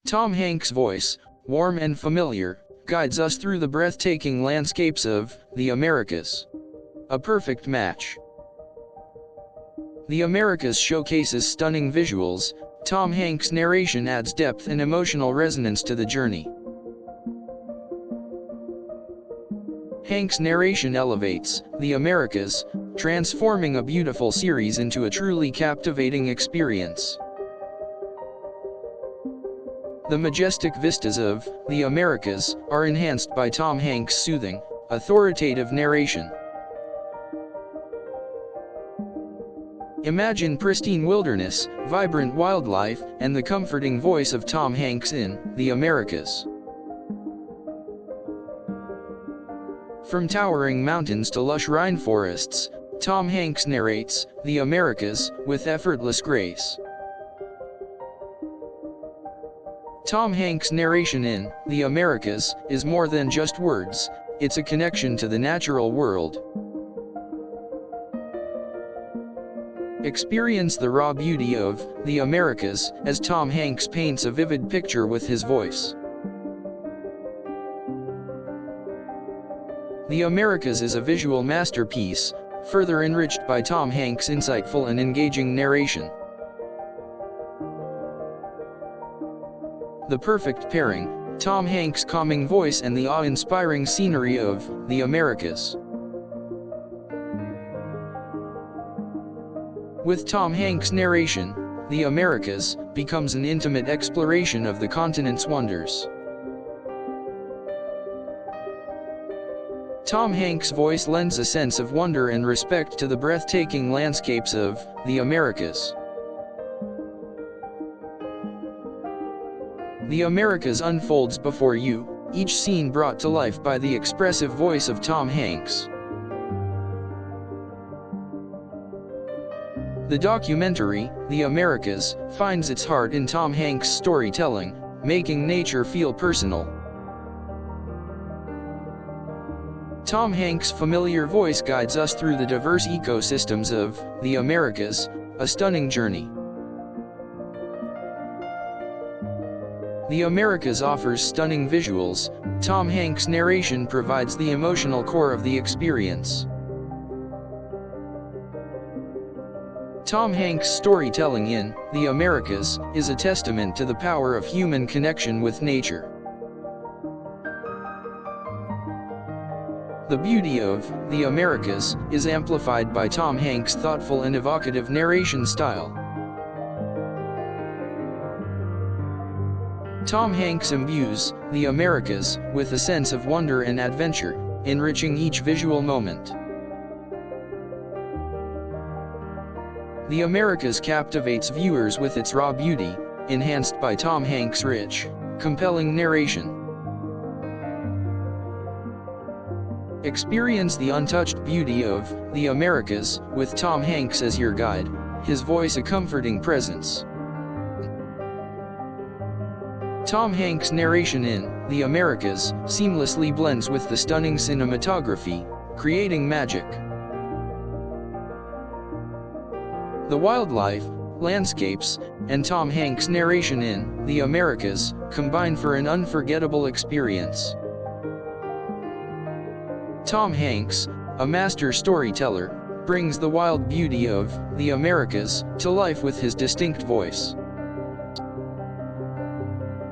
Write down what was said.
Tom Hanks' voice, warm and familiar, guides us through the breathtaking landscapes of the Americas. A perfect match. The Americas showcases stunning visuals. Tom Hanks' narration adds depth and emotional resonance to the journey. Hanks' narration elevates the Americas, transforming a beautiful series into a truly captivating experience. The majestic vistas of the Americas are enhanced by Tom Hanks' soothing, authoritative narration. Imagine pristine wilderness, vibrant wildlife, and the comforting voice of Tom Hanks in the Americas. From towering mountains to lush rainforests, Tom Hanks narrates the Americas with effortless grace. Tom Hanks' narration in the Americas is more than just words, it's a connection to the natural world. Experience the raw beauty of the Americas as Tom Hanks paints a vivid picture with his voice. The Americas is a visual masterpiece, further enriched by Tom Hanks' insightful and engaging narration. The perfect pairing, Tom Hanks' calming voice and the awe-inspiring scenery of the Americas. With Tom Hanks' narration, the Americas becomes an intimate exploration of the continent's wonders. Tom Hanks' voice lends a sense of wonder and respect to the breathtaking landscapes of the Americas. The Americas unfolds before you, each scene brought to life by the expressive voice of Tom Hanks. The documentary, The Americas, finds its heart in Tom Hanks' storytelling, making nature feel personal. Tom Hanks' familiar voice guides us through the diverse ecosystems of the Americas, a stunning journey. The Americas offers stunning visuals. Tom Hanks' narration provides the emotional core of the experience. Tom Hanks' storytelling in the Americas is a testament to the power of human connection with nature. The beauty of the Americas is amplified by Tom Hanks' thoughtful and evocative narration style. Tom Hanks imbues the Americas with a sense of wonder and adventure, enriching each visual moment. The Americas captivates viewers with its raw beauty, enhanced by Tom Hanks' rich, compelling narration. Experience the untouched beauty of the Americas with Tom Hanks as your guide, his voice a comforting presence. Tom Hanks' narration in the Americas seamlessly blends with the stunning cinematography, creating magic. The wildlife, landscapes, and Tom Hanks' narration in the Americas combine for an unforgettable experience. Tom Hanks, a master storyteller, brings the wild beauty of the Americas to life with his distinct voice.